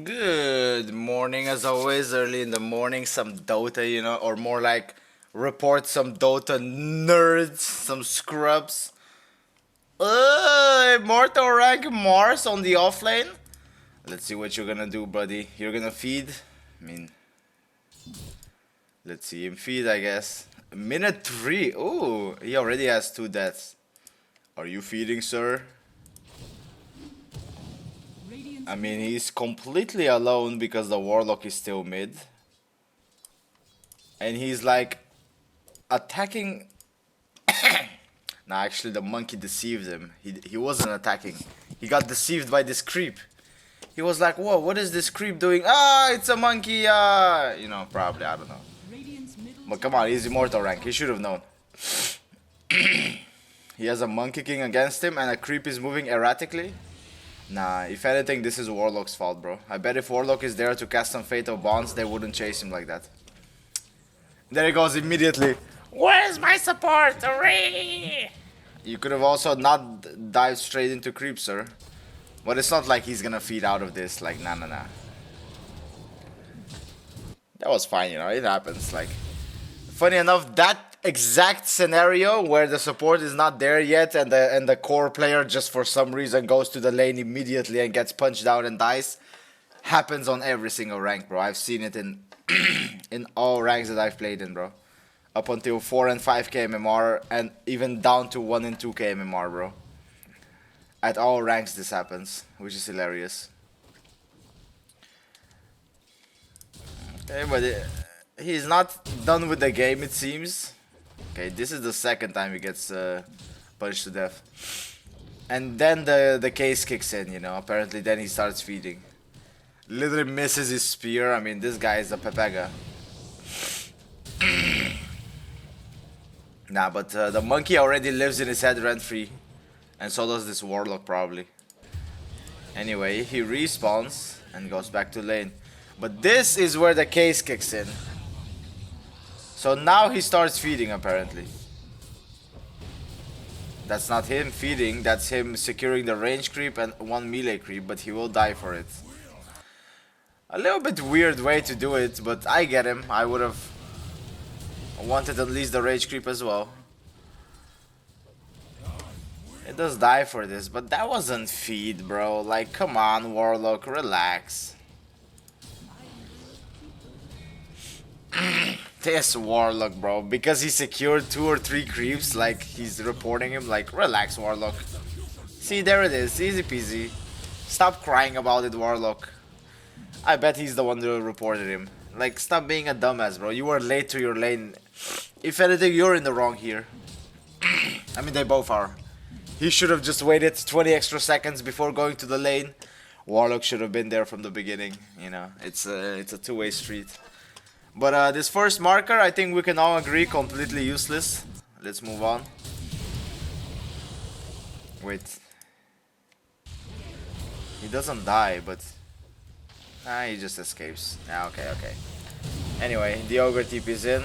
Good morning, as always, early in the morning, some Dota, or more like report some Dota nerds, some scrubs. Immortal Rank Mars on the offlane. Let's see what you're gonna do, buddy. You're gonna feed? I mean, let's see him feed, I guess. Minute 3. Ooh, he already has 2 deaths. Are you feeding, sir? I mean, he's completely alone because the Warlock is still mid. And he's like attacking. Nah, actually, the monkey deceived him. He wasn't attacking. He got deceived by this creep. He was like, whoa, what is this creep doing? Ah, it's a monkey. Probably, I don't know. But come on, he's Immortal Rank. He should have known. He has a Monkey King against him and a creep is moving erratically. Nah, if anything, this is Warlock's fault, bro. I bet if Warlock is there to cast some Fatal Bonds, they wouldn't chase him like that. There he goes immediately. Where's my support? Hooray! You could have also not dived straight into creep, sir. But it's not like he's gonna feed out of this. Like, nah. That was fine, it happens. Like, funny enough, that exact scenario where the support is not there yet and the core player just for some reason goes to the lane immediately and gets punched down and dies happens on every single rank, bro. I've seen it in in all ranks that I've played in, bro. Up until 4 and 5k MMR and even down to 1 and 2k MMR, bro. At all ranks this happens, which is hilarious. Okay, but he's not done with the game, it seems. Okay, this is the second time he gets punched to death. And then the case kicks in, Apparently then he starts feeding. Literally misses his spear. I mean, this guy is a Pepega. Nah, but the monkey already lives in his head rent-free. And so does this Warlock, probably. Anyway, he respawns and goes back to lane. But this is where the case kicks in. So now he starts feeding, apparently. That's not him feeding, that's him securing the range creep and 1 melee creep, but he will die for it. A little bit weird way to do it, but I get him. I would have wanted at least the rage creep as well. It does die for this, but that wasn't feed, bro. Like, come on, Warlock, relax. This Warlock, bro, because he secured 2 or 3 creeps, like, he's reporting him, like, relax, Warlock. See, there it is, easy peasy. Stop crying about it, Warlock. I bet he's the one who reported him. Like, stop being a dumbass, bro. You were late to your lane. If anything, you're in the wrong here. I mean, they both are. He should have just waited 20 extra seconds before going to the lane. Warlock should have been there from the beginning, It's a two-way street. But this first marker, I think we can all agree, completely useless. Let's move on. Wait. He doesn't die, but... Nah, he just escapes. Ah, okay. Anyway, the Ogre TP is in.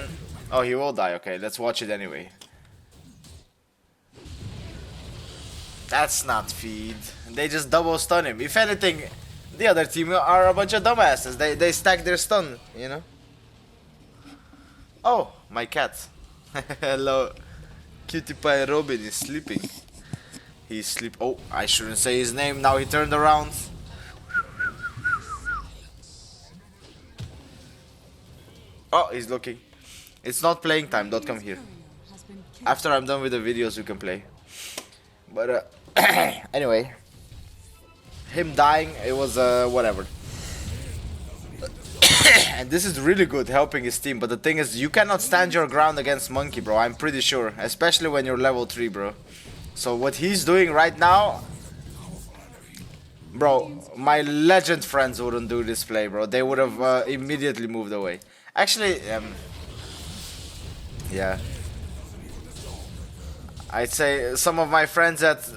Oh, he will die. Okay, let's watch it anyway. That's not feed. They just double stun him. If anything, the other team are a bunch of dumbasses. They stack their stun, Oh, my cat. Hello. Cutie Pie Robin is sleeping. He's sleep. Oh, I shouldn't say his name. Now he turned around. Oh, he's looking. It's not playing time. Don't come here. After I'm done with the videos, you can play. But anyway, him dying, it was whatever. And this is really good, helping his team. But the thing is, you cannot stand your ground against Monkey, bro. I'm pretty sure, especially when you're level 3, bro. So what he's doing right now, bro, my legend friends wouldn't do this play, bro. They would have immediately moved away. Actually, yeah, I'd say some of my friends at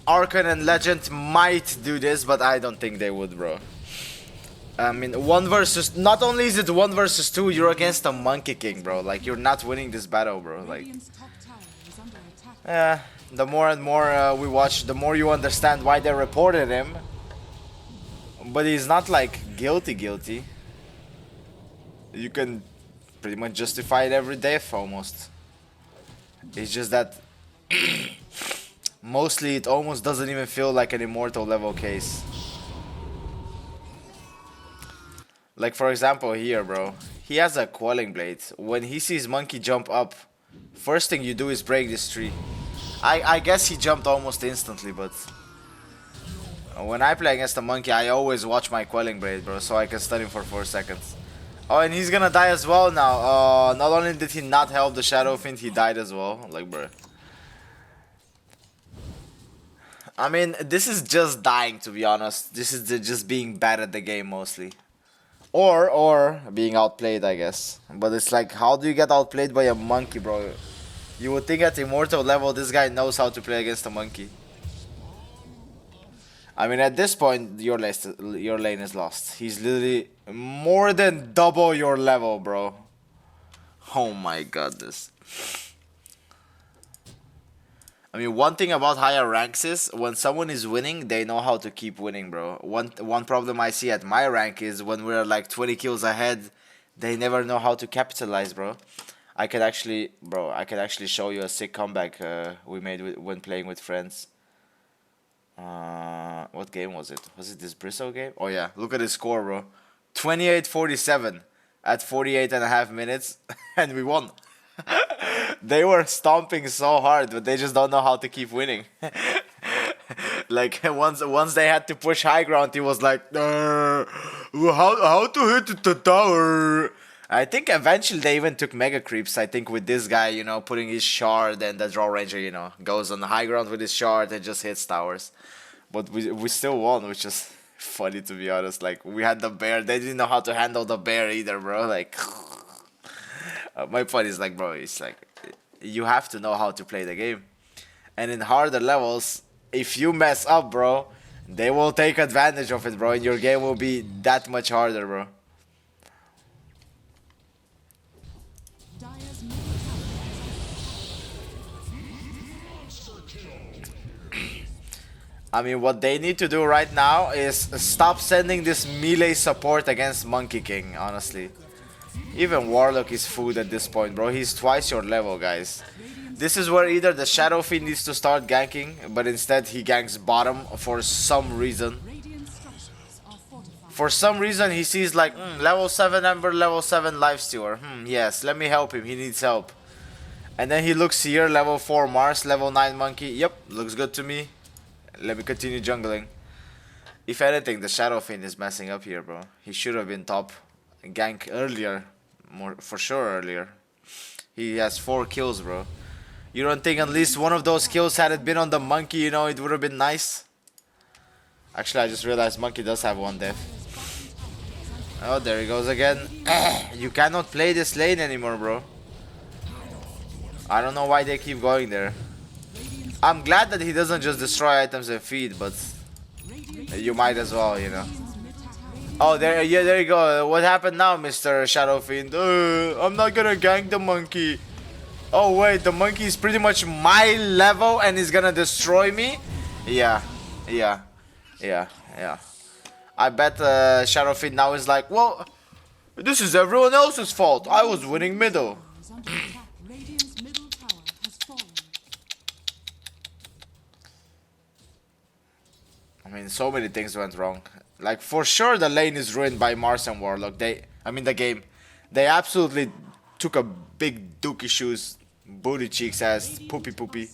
Archon and Legend might do this, but I don't think they would, bro. I mean, 1 versus... Not only is it 1 versus 2, you're against a Monkey King, bro. Like, you're not winning this battle, bro. Like, yeah, the more and more we watch, the more you understand why they reported him. But he's not like guilty. You can pretty much justify it every death almost. It's just that mostly it almost doesn't even feel like an immortal level case. Like for example here, bro. He has a Quelling Blade. When he sees Monkey jump up, first thing you do is break this tree. I guess he jumped almost instantly, but when I play against a Monkey, I always watch my Quelling Blade, bro, so I can stun him for 4 seconds. Oh, and he's gonna die as well now. Not only did he not help the Shadow Fiend, he died as well. Like, bro. I mean, this is just dying, to be honest. This is just being bad at the game, mostly. Or being outplayed, I guess. But it's like, how do you get outplayed by a Monkey, bro? You would think at Immortal level, this guy knows how to play against a Monkey. I mean, at this point, your lane is lost. He's literally more than double your level, bro. Oh my goodness. I mean, one thing about higher ranks is when someone is winning, they know how to keep winning, bro. One problem I see at my rank is when we're like 20 kills ahead, they never know how to capitalize, bro. I can actually show you a sick comeback we made when playing with friends. What game was it? Was it this Briscoe game? Oh yeah, look at his score, bro. 28-47 at 48.5 minutes, and we won. They were stomping so hard, but they just don't know how to keep winning. Like once they had to push high ground, he was like, how to hit the tower? I think eventually they even took mega creeps. I think with this guy, you know, putting his shard, and the draw ranger, you know, goes on the high ground with his shard and just hits towers. But we still won, which is funny, to be honest. Like, we had the bear. They didn't know how to handle the bear either, bro. Like, my point is like, bro, it's like, you have to know how to play the game. And in harder levels, if you mess up, bro, they will take advantage of it, bro. And your game will be that much harder, bro. I mean, what they need to do right now is stop sending this melee support against Monkey King, honestly. Even Warlock is food at this point, bro. He's twice your level, guys. This is where either the Shadow Fiend needs to start ganking, but instead he ganks bottom for some reason. For some reason he sees like, level 7 Ember, level 7 Lifestealer. Yes, let me help him, he needs help. And then he looks here, level 4 Mars, level 9 Monkey. Yep, looks good to me. Let me continue jungling. If anything, the Shadow Fiend is messing up here, bro. He should have been top gank earlier. More for sure earlier. He has 4 kills, bro. You don't think at least one of those kills, had it been on the Monkey, you know, it would have been nice? Actually, I just realized Monkey does have 1 death. Oh, there he goes again. You cannot play this lane anymore, bro. I don't know why they keep going there. I'm glad that he doesn't just destroy items and feed, but you might as well, you know. Oh, there you go. What happened now, Mr. Shadow Fiend? I'm not gonna gank the Monkey. Oh wait, the Monkey is pretty much my level and is gonna destroy me? Yeah. I bet Shadow Fiend now is like, well, this is everyone else's fault. I was winning middle. I mean, so many things went wrong. Like, for sure the lane is ruined by Mars and Warlock. The game. They absolutely took a big dookie shoes, booty cheeks ass, poopy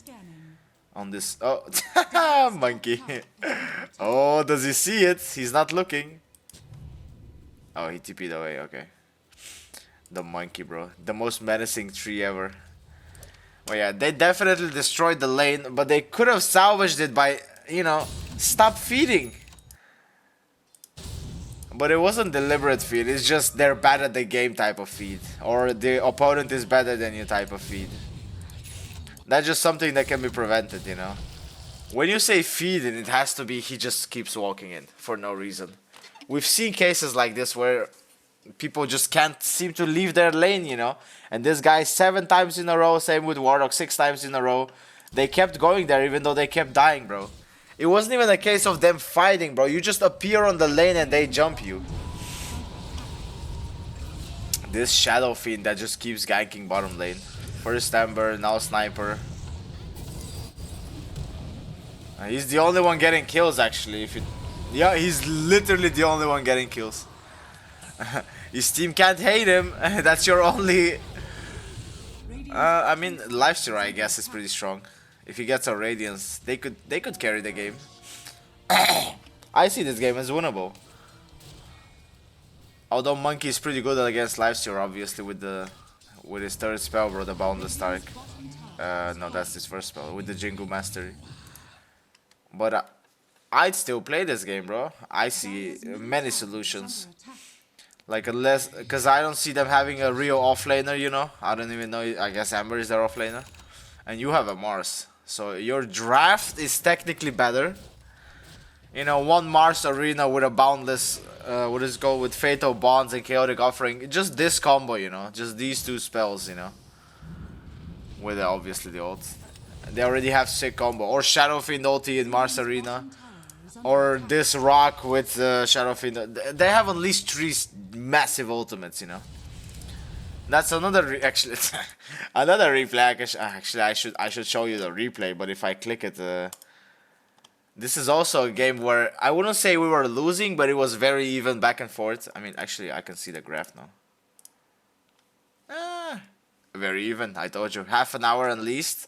on this. Oh, Monkey. Oh, does he see it? He's not looking. Oh, he TP'd away, okay. The Monkey, bro. The most menacing tree ever. Oh yeah, they definitely destroyed the lane, but they could have salvaged it by, you know, stop feeding. But it wasn't deliberate feed, it's just they're bad at the game type of feed. Or the opponent is better than you type of feed. That's just something that can be prevented, you know. When you say feed, it has to be he just keeps walking in for no reason. We've seen cases like this where people just can't seem to leave their lane, you know. And this guy 7 times in a row, same with Warlock, 6 times in a row. They kept going there even though they kept dying, bro. It wasn't even a case of them fighting, bro. You just appear on the lane and they jump you. This Shadow Fiend that just keeps ganking bottom lane. First Ember, now Sniper. He's the only one getting kills, actually. Yeah, he's literally the only one getting kills. His team can't hate him. That's your only... I mean, Lifesteal, I guess, is pretty strong. If he gets a Radiance, they could carry the game. I see this game as winnable. Although Monkey is pretty good against Lifesteal, obviously, with his third spell, bro, the Boundless Stark. No, that's his first spell, with the Jingu Mastery. But I'd still play this game, bro. I see many solutions. Like, unless, because I don't see them having a real offlaner, you know. I don't even know, I guess Amber is their offlaner. And you have a Mars. So your draft is technically better. You know, one Mars arena with a Boundless, what is it called, with Fatal Bonds and Chaotic Offering. Just this combo, you know. Just these two spells, you know. With obviously the ult. They already have sick combo. Or Shadow Fiend ulti in Mars Arena. Or this Rock with Shadow Fiend. They have at least 3 massive ultimates, you know. That's another actually another replay. Actually, I should show you the replay. But if I click it, this is also a game where I wouldn't say we were losing, but it was very even back and forth. I mean, actually, I can see the graph now. Very even. I told you, half an hour at least.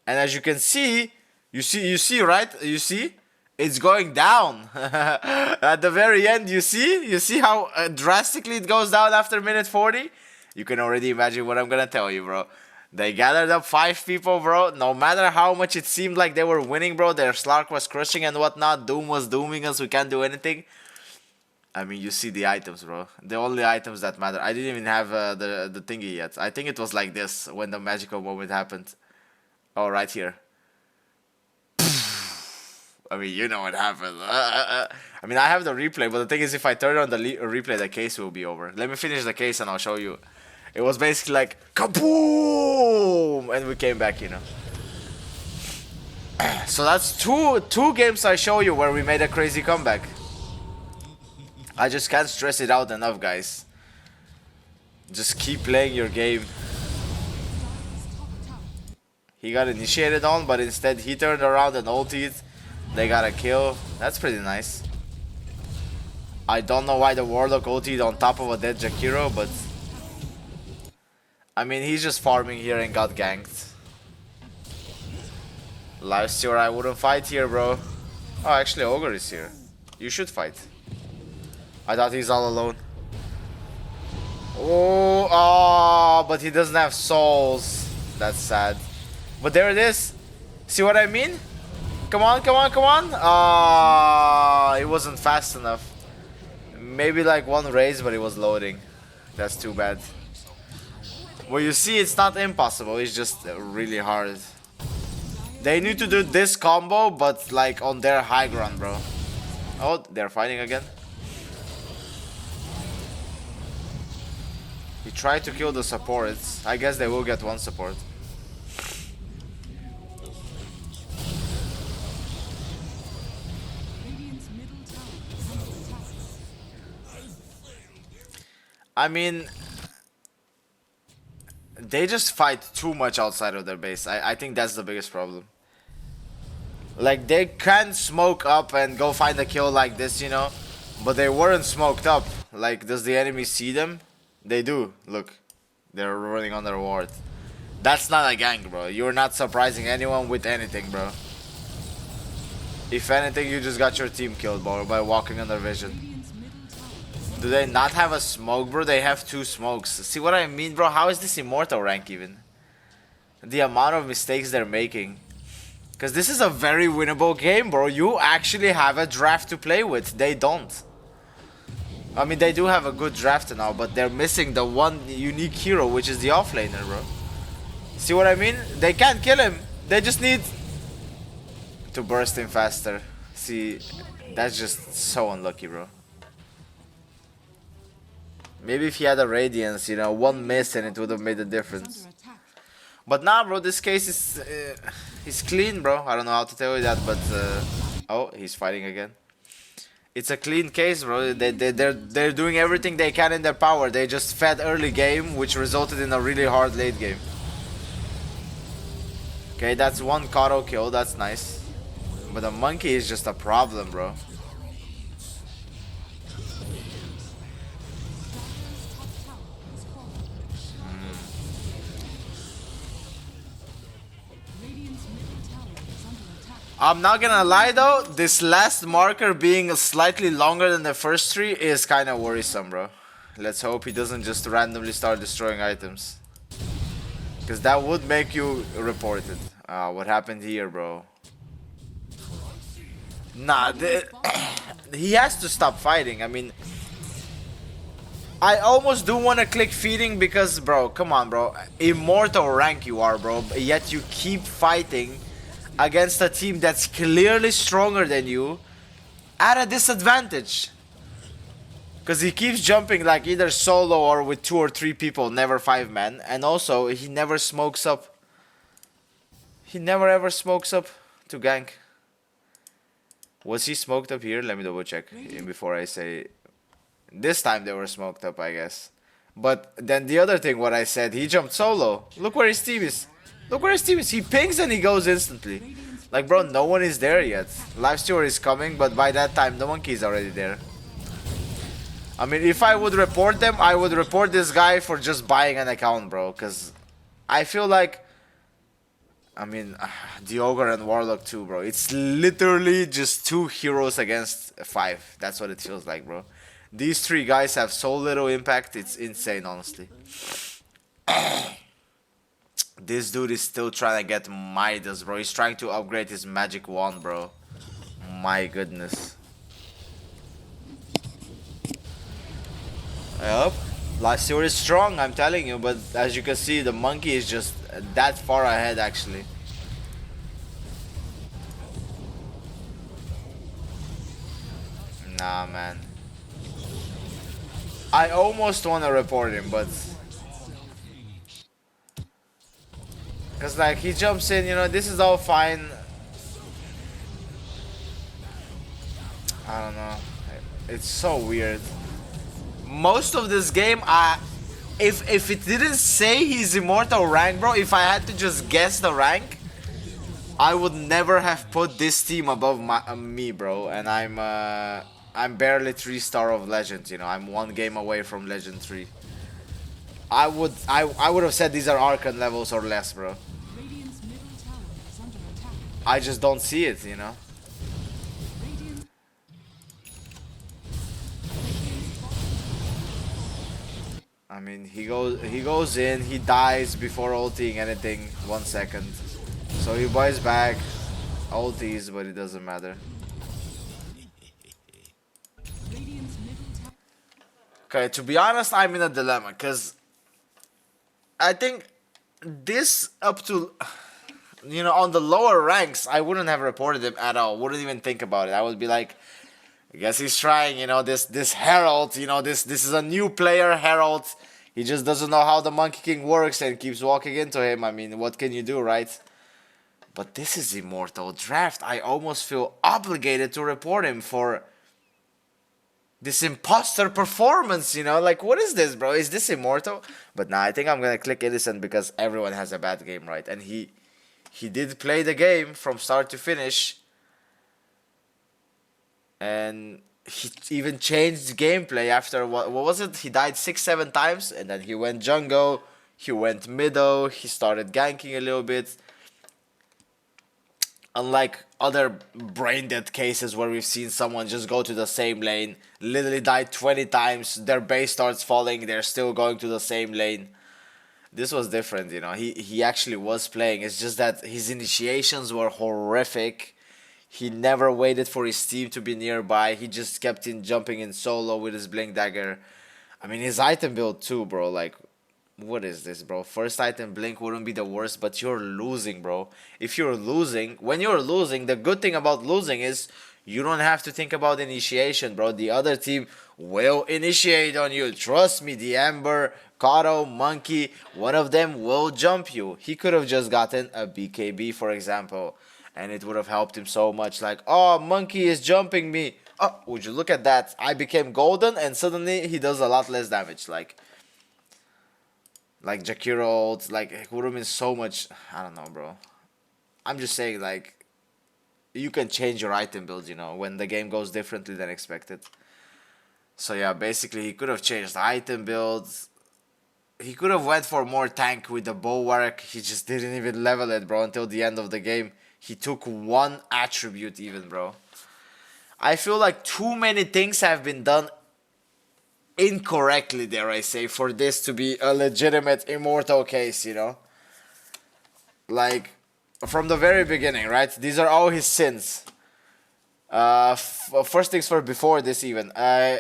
And as you can see, you see, right? You see, it's going down. At the very end, you see how drastically it goes down after minute 40. You can already imagine what I'm gonna tell you, bro. They gathered up 5 people, bro. No matter how much it seemed like they were winning, bro, their Slark was crushing and whatnot. Doom was dooming us. We can't do anything. I mean, you see the items, bro. The only items that matter. I didn't even have the thingy yet. I think it was like this when the magical moment happened. Oh, right here. I mean, you know what happened. I mean, I have the replay, but the thing is, if I turn on the replay, the case will be over. Let me finish the case and I'll show you. It was basically like, kaboom! And we came back, you know. So that's two games I show you where we made a crazy comeback. I just can't stress it out enough, guys. Just keep playing your game. He got initiated on, but instead he turned around and ultied. They got a kill. That's pretty nice. I don't know why the Warlock ultied on top of a dead Jakiro, but... I mean, he's just farming here and got ganked. Lifesteal, I wouldn't fight here, bro. Oh, actually, Ogre is here. You should fight. I thought he's all alone. Oh, but he doesn't have souls. That's sad. But there it is. See what I mean? Come on, come on, come on. Ah, it wasn't fast enough. Maybe like one raise, but it was loading. That's too bad. Well, you see, it's not impossible. It's just really hard. They need to do this combo, but like on their high ground, bro. Oh, they're fighting again. He tried to kill the supports. I guess they will get one support. I mean, they just fight too much outside of their base. I think that's the biggest problem. Like, they can smoke up and go find a kill like this, you know, but they weren't smoked up. Like, does the enemy see them? They do. Look, they're running on their ward. That's not a gank, bro. You're not surprising anyone with anything, bro. If anything, you just got your team killed, bro, by walking under vision. Do they not have a smoke, bro? They have 2 smokes. See what I mean, bro? How is this Immortal rank even? The amount of mistakes they're making. Because this is a very winnable game, bro. You actually have a draft to play with. They don't. I mean, they do have a good draft now, but they're missing the one unique hero, which is the offlaner, bro. See what I mean? They can't kill him. They just need to burst him faster. See, that's just so unlucky, bro. Maybe if he had a Radiance, you know, one miss and it would have made a difference. But nah, bro, this case is clean, bro. I don't know how to tell you that, but Oh, he's fighting again. It's a clean case, bro. They're doing everything they can in their power. They just fed early game, which resulted in a really hard late game. Okay, that's one Kato kill. That's nice. But the monkey is just a problem, bro. I'm not gonna lie though, this last marker being slightly longer than the first three is kind of worrisome, bro. Let's hope he doesn't just randomly start destroying items. Because that would make you reported. What happened here, bro? Nah, he has to stop fighting. I mean, I almost do want to click feeding because, bro, come on, bro. Immortal rank you are, bro. Yet you keep fighting against a team that's clearly stronger than you at a disadvantage. Because he keeps jumping like either solo or with 2 or 3 people, never 5 men. And also, he never smokes up. He never ever smokes up to gank. Was he smoked up here? Let me double check before I say. This time they were smoked up, I guess. But then the other thing, what I said, he jumped solo. Look where his team is. Look where his team is. He pings and he goes instantly. Like, bro, no one is there yet. Live Steward is coming, but by that time, the monkey is already there. I mean, if I would report them, I would report this guy for just buying an account, bro. Because I feel like... I mean, the Ogre and Warlock too, bro. It's literally just 2 heroes against 5. That's what it feels like, bro. These 3 guys have so little impact, it's insane, honestly. This dude is still trying to get Midas, bro. He's trying to upgrade his magic wand, bro. My goodness. Yup. Live Steward is strong, I'm telling you, but as you can see, the monkey is just that far ahead, actually. Nah, man. I almost want to report him, but... Because, like, he jumps in, you know, this is all fine. I don't know. It's so weird. Most of this game, if it didn't say he's Immortal Rank, bro, if I had to just guess the rank, I would never have put this team above me, bro. And I'm barely 3-star of Legends, you know. I'm 1 game away from Legend 3. I would have said these are Archon levels or less, bro. I just don't see it, you know. I mean, he goes in, he dies before ulting anything 1 second. So he buys back, ulties, but it doesn't matter. Okay, to be honest, I'm in a dilemma, because I think this up to, you know, on the lower ranks, I wouldn't have reported him at all. Wouldn't even think about it. I would be like, I guess he's trying, you know, this Herald, you know, this is a new player, Herald. He just doesn't know how the Monkey King works and keeps walking into him. I mean, what can you do, right? But this is Immortal Draft. I almost feel obligated to report him for this imposter performance, you know? Like, what is this, bro? Is this Immortal? But nah, I think I'm gonna click Innocent because everyone has a bad game, right? And he did play the game from start to finish. And he even changed gameplay after, what was it? He died 6-7 times, and then he went jungle, he went middle, he started ganking a little bit. Unlike other brain dead cases where we've seen someone just go to the same lane, literally died 20 times, their base starts falling, they're still going to the same lane. This was different, you know. He actually was playing. It's just that his initiations were horrific. He never waited for his team to be nearby. He just kept jumping in solo with his Blink Dagger. I mean, his item build too, bro. Like, what is this, bro? First item Blink wouldn't be the worst, but you're losing, bro. If you're losing, when you're losing, the good thing about losing is you don't have to think about initiation, bro. The other team will initiate on you. Trust me, the Ember, Kato, Monkey, one of them will jump you. He could have just gotten a BKB, for example. And it would have helped him so much. Like, oh, monkey is jumping me. Oh, would you look at that? I became golden and suddenly he does a lot less damage. Like Jakiro ult, like it would have been so much. I don't know, bro. I'm just saying, like, you can change your item build, you know, when the game goes differently than expected. So yeah, basically he could have changed the item builds. He could have went for more tank with the bulwark. He just didn't even level it, bro, until the end of the game. He took one attribute even, bro. I feel like too many things have been done incorrectly, dare I say, for this to be a legitimate immortal case, you know? Like, from the very beginning, right? These are all his sins. First things first, before this even.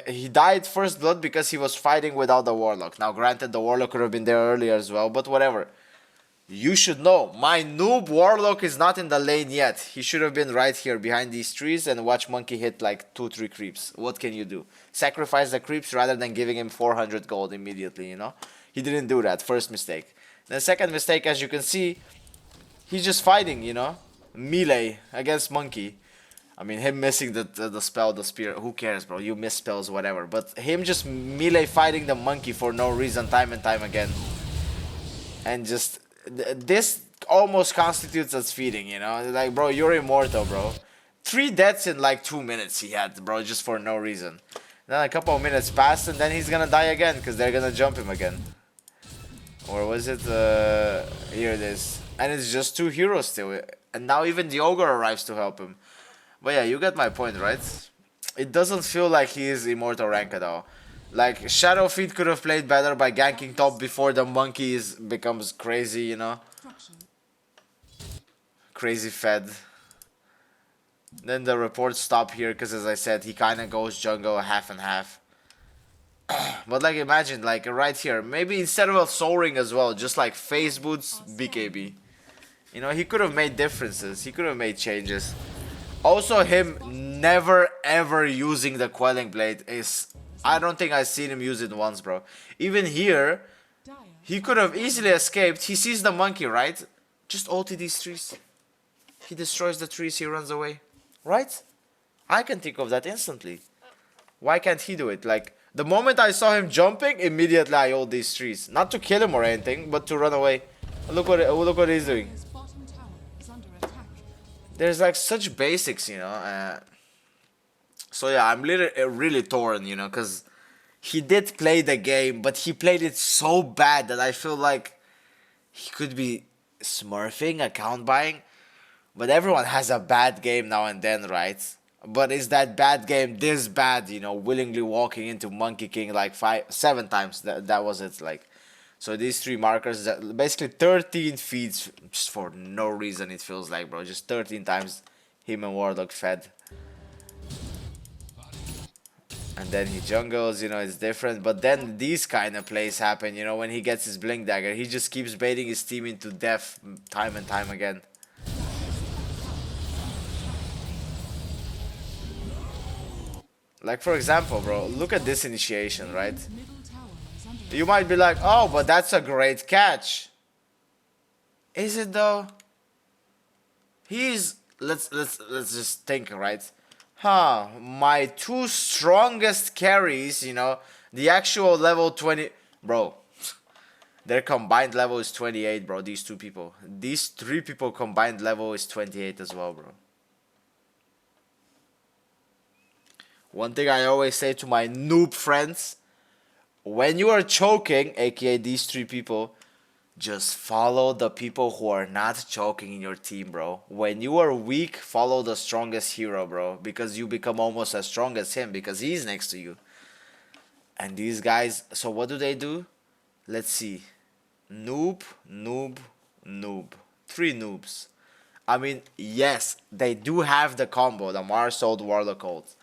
He died first blood because he was fighting without the warlock. Now, granted, the warlock could have been there earlier as well, but whatever. You should know, my noob warlock is not in the lane yet. He should have been right here behind these trees and watch monkey hit like 2-3 creeps. What can you do? Sacrifice the creeps rather than giving him 400 gold immediately, you know? He didn't do that. First mistake. The second mistake, as you can see, he's just fighting, you know? Melee against monkey. I mean, him missing the spell, the spear, who cares, bro? You miss spells, whatever. But him just melee fighting the monkey for no reason time and time again. And just... this almost constitutes as feeding, you know? Like, bro, you're immortal, bro. 3 deaths in like 2 minutes he had, bro, just for no reason. Then a couple of minutes passed and then he's gonna die again because they're gonna jump him again. Or was it, here it is. And it's just 2 heroes still. And now even the ogre arrives to help him. But yeah, you get my point, right? It doesn't feel like he is immortal rank at all. Like, Shadowfiend could have played better by ganking top before the monkey becomes crazy, you know? Crazy fed. Then the reports stop here because, as I said, he kind of goes jungle half and half. But, like, imagine, like, right here. Maybe instead of a soul ring as well, just like face boots, BKB. You know, he could have made differences. He could have made changes. Also, him never ever using the Quelling Blade is... I don't think I've seen him use it once, bro. Even here, he could have easily escaped. He sees the monkey, right? Just ulti these trees. He destroys the trees, he runs away. Right? I can think of that instantly. Why can't he do it? Like, the moment I saw him jumping, immediately I ult these trees. Not to kill him or anything, but to run away. Look what he's doing. There's like such basics, you know. So yeah, I'm really torn, you know, because he did play the game, but he played it so bad that I feel like he could be smurfing, account buying. But everyone has a bad game now and then, right? But is that bad game this bad, you know, willingly walking into Monkey King like 7 times? That was it, like. So these 3 markers, basically 13 feeds just for no reason, it feels like, bro. Just 13 times him and Warlock fed. And then he jungles, you know, it's different. But then these kind of plays happen, you know, when he gets his Blink Dagger. He just keeps baiting his team into death time and time again. Like, for example, bro, look at this initiation, right? You might be like, oh, but that's a great catch. Is it, though? Let's just think, right? Huh, my 2 strongest carries, you know, the actual level 20... Bro, their combined level is 28, bro, these 2 people. These 3 people combined level is 28 as well, bro. One thing I always say to my noob friends, when you are choking, aka these 3 people, just follow the people who are not choking in your team, bro. When you are weak, follow the strongest hero, bro. Because you become almost as strong as him because he's next to you. And these guys, so what do? Let's see. Noob, noob, noob. 3 noobs. I mean, yes, they do have the combo, the Mars ult, Warlock ult.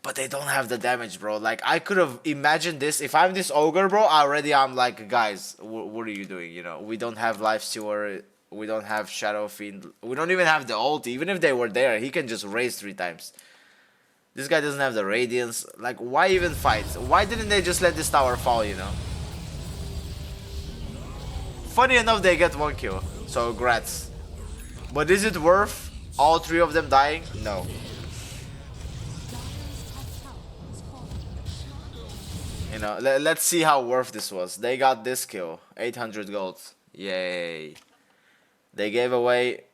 But they don't have the damage, bro. Like, I could have imagined this. If I'm this ogre, bro, I'm like, guys, what are you doing? You know, we don't have Lifestealer. We don't have Shadowfiend. We don't even have the ult. Even if they were there, he can just raise 3 times. This guy doesn't have the Radiance. Like, why even fight? Why didn't they just let this tower fall, you know? Funny enough, they get 1 kill. So, grats. But is it worth all three of them dying? No. You know, let's see how worth this was. They got this kill. 800 gold. Yay. They gave away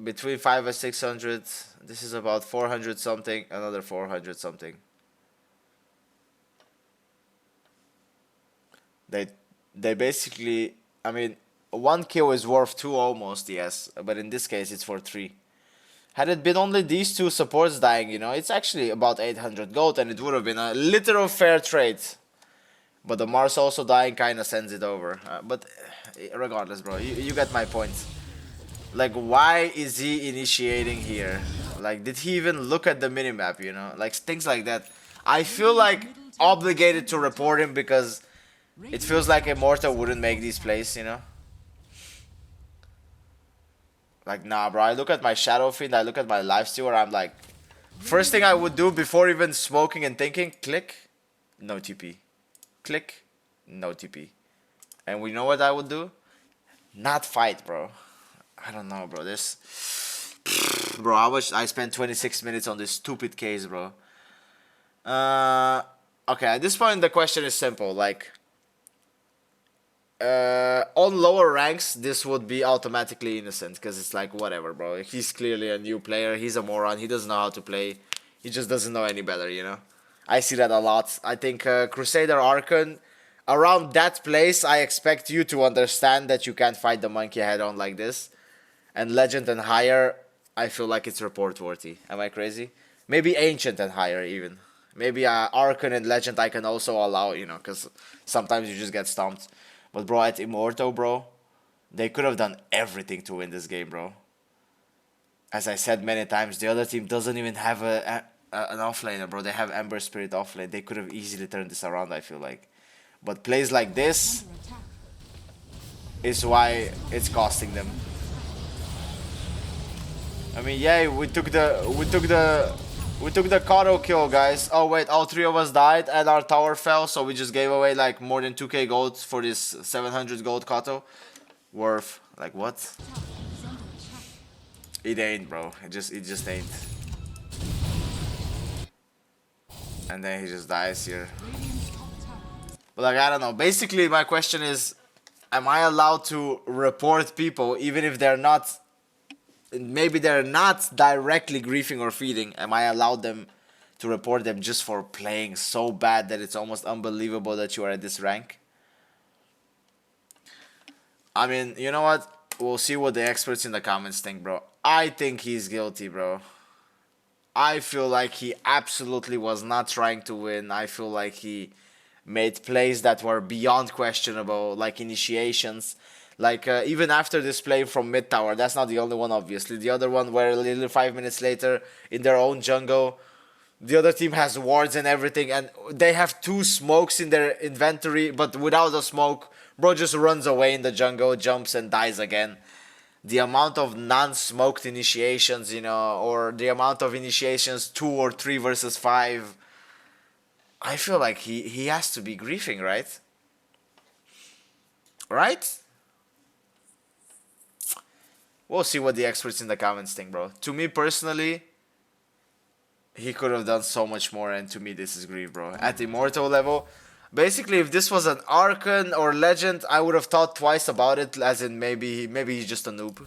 between 5 and 600. This is about 400 something. Another 400 something. They basically, I mean, one kill is worth two almost, yes. But in this case, it's for three. Had it been only these two supports dying, you know, it's actually about 800 gold, and it would have been a literal fair trade. But the Mars also dying kind of sends it over. But regardless, bro, you get my point. Like, why is he initiating here? Like, did he even look at the minimap, you know? Like, things like that. I feel like obligated to report him because it feels like Immortal wouldn't make these plays, you know? Like, nah, bro, I look at my Shadow Fiend, I look at my Lifestealer, I'm like... First thing I would do before even smoking and thinking, click, no TP. Click, no TP. And we know what I would do? Not fight, bro. I don't know, bro, this... Bro, I spent 26 minutes on this stupid case, bro. Okay, at this point the question is simple, like... on lower ranks, this would be automatically innocent, because it's like, whatever, bro. He's clearly a new player, he's a moron, he doesn't know how to play. He just doesn't know any better, you know? I see that a lot. I think Crusader Archon, around that place, I expect you to understand that you can't fight the monkey head on like this. And Legend and higher, I feel like it's report worthy. Am I crazy? Maybe Ancient and higher even. Maybe Archon and Legend I can also allow, you know, because sometimes you just get stomped. But bro, at Immortal, bro, they could have done everything to win this game, bro. As I said many times, the other team doesn't even have an offlaner, bro. They have Ember Spirit offlane. They could have easily turned this around, I feel like. But plays like this is why it's costing them. I mean, yeah, we took the Kato kill, guys. Oh wait, all three of us died and our tower fell, so we just gave away like more than 2k gold for this 700 gold Kato. Worth, like what? It ain't, bro. It just ain't. And then he just dies here. But like, I don't know. Basically, my question is, am I allowed to report people even if they're not... Maybe they're not directly griefing or feeding. Am I allowed them to report them just for playing so bad that it's almost unbelievable that you are at this rank? I mean, you know what? We'll see what the experts in the comments think, bro. I think he's guilty, bro. I feel like he absolutely was not trying to win. I feel like he made plays that were beyond questionable, like initiations. Like, even after this play from mid tower, that's not the only one, obviously. The other one where literally 5 minutes later, in their own jungle, the other team has wards and everything, and they have 2 smokes in their inventory, but without a smoke, bro just runs away in the jungle, jumps and dies again. The amount of non-smoked initiations, you know, or the amount of initiations 2 or 3 versus 5, I feel like he has to be griefing, right? Right? We'll see what the experts in the comments think, bro. To me personally, he could have done so much more, and to me this is grief, bro. At Immortal level, basically if this was an Archon or Legend, I would have thought twice about it, as in maybe he's just a noob.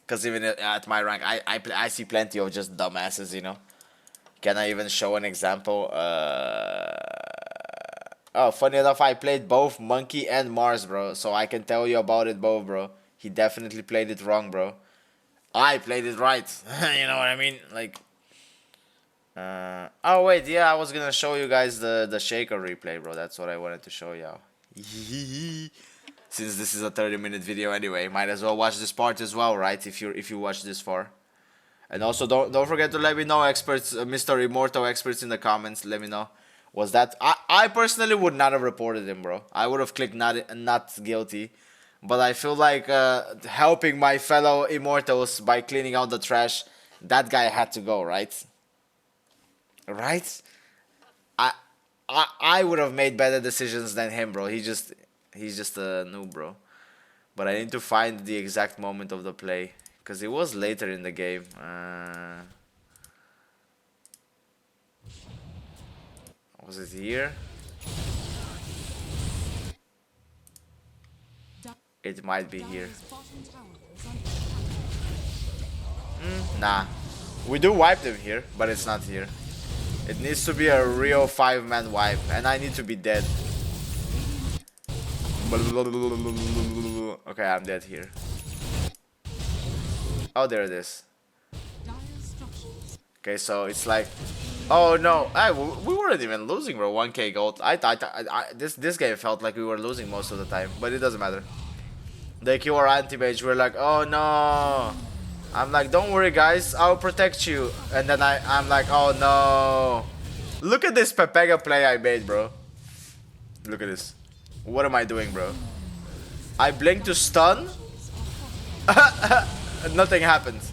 Because even at my rank, I see plenty of just dumbasses, you know. Can I even show an example? Oh, funny enough, I played both Monkey and Mars, bro. So I can tell you about it both, bro. He definitely played it wrong, bro. I played it right. You know what I mean? Like... oh, wait, yeah, I was gonna show you guys the Shaker replay, bro. That's what I wanted to show y'all. Since this is a 30-minute video anyway, might as well watch this part as well, right? If you watch this far. And also, don't forget to let me know, experts, Mr. Immortal experts in the comments. Let me know. Was that... I personally would not have reported him, bro. I would have clicked not guilty. But I feel like helping my fellow Immortals by cleaning out the trash, that guy had to go, right? Right? I would have made better decisions than him, bro. He's just a noob, bro. But I need to find the exact moment of the play. Because it was later in the game. Was it here? It might be here. Nah. We do wipe them here, but it's not here. It needs to be a real 5-man wipe, and I need to be dead. Okay, I'm dead here. Oh, there it is. Okay, so it's like, oh no, we weren't even losing, bro. 1k gold. This game felt like we were losing most of the time, but it doesn't matter. They kill our anti-mage. We're like, oh no. I'm like, don't worry, guys. I'll protect you. And then I'm like, oh no. Look at this Pepega play I made, bro. Look at this. What am I doing, bro? I blink to stun. Nothing happens.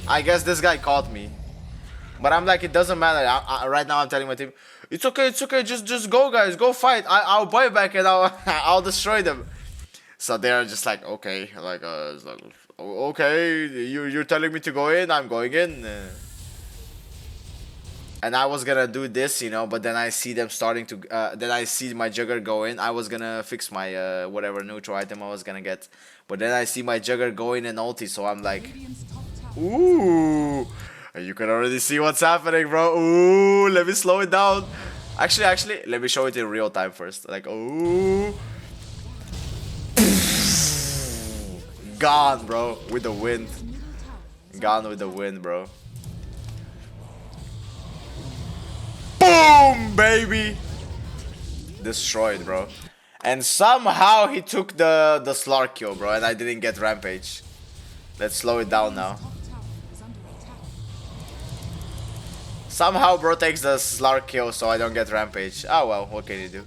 I guess this guy caught me. But I'm like, it doesn't matter. Right now I'm telling my team, it's okay, just go, guys, go fight. I'll buy back and I'll destroy them. So they're just like, okay, like, it's like, okay, you're telling me to go in, I'm going in. And I was gonna do this, you know, but then I see them starting to, then I see my Jugger go in. I was gonna fix my, whatever neutral item I was gonna get. But then I see my Jugger go in and ulti, so I'm like, ooh. You can already see what's happening, bro. Ooh, let me slow it down. Actually, let me show it in real time first. Like, ooh. Gone, bro, with the wind. Gone with the wind, bro. Boom, baby. Destroyed, bro. And somehow he took the Slark kill, bro, and I didn't get Rampage. Let's slow it down now. Somehow bro takes the Slark kill so I don't get Rampage. Oh well, what can you do?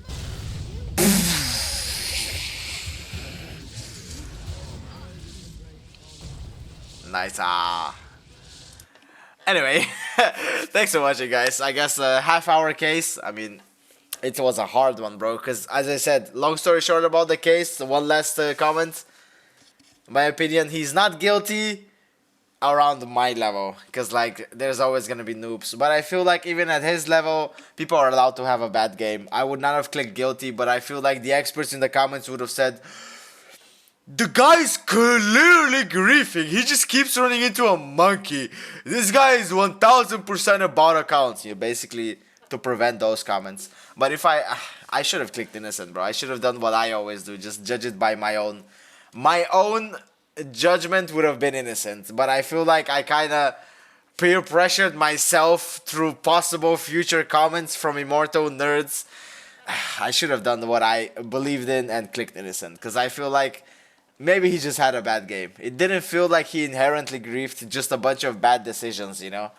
Nice. Anyway, thanks for watching, guys. I guess a half-hour case. I mean, it was a hard one, bro. Because, as I said, long story short about the case, one last comment. In my opinion, he's not guilty around my level. Because, like, there's always going to be noobs. But I feel like even at his level, people are allowed to have a bad game. I would not have clicked guilty, but I feel like the experts in the comments would have said, the guy's clearly griefing. He just keeps running into a monkey. This guy is 1000% a bot account. You basically to prevent those comments. But if I should have clicked innocent, bro. I should have done what I always do. Just judge it by my own. My own judgment would have been innocent. But I feel like I kind of peer pressured myself through possible future comments from Immortal nerds. I should have done what I believed in and clicked innocent. Because I feel like maybe he just had a bad game. It didn't feel like he inherently griefed, just a bunch of bad decisions, you know?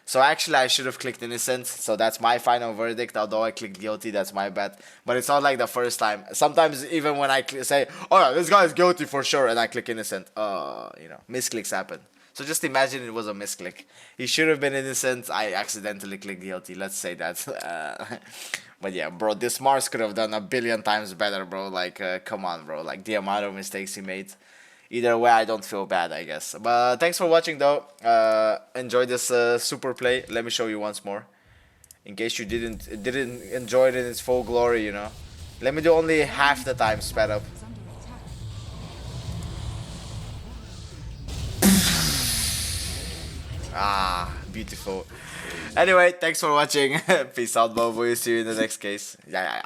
So actually I should have clicked innocent, so that's my final verdict. Although I clicked guilty, that's my bad. But it's not like the first time. Sometimes even when I say, oh yeah, this guy is guilty for sure, and I click innocent, you know, misclicks happen. So just imagine it was a misclick. He should have been innocent, I accidentally clicked guilty, let's say that. But yeah, bro, this Mars could have done a billion times better, bro. Like, come on, bro. Like, the amount of mistakes he made. Either way, I don't feel bad, I guess. But thanks for watching, though. Enjoy this super play. Let me show you once more. In case you didn't enjoy it in its full glory, you know. Let me do only half the time sped up. Ah, beautiful. Anyway, thanks for watching. Peace out, Bobo. See you in the next case. Yeah.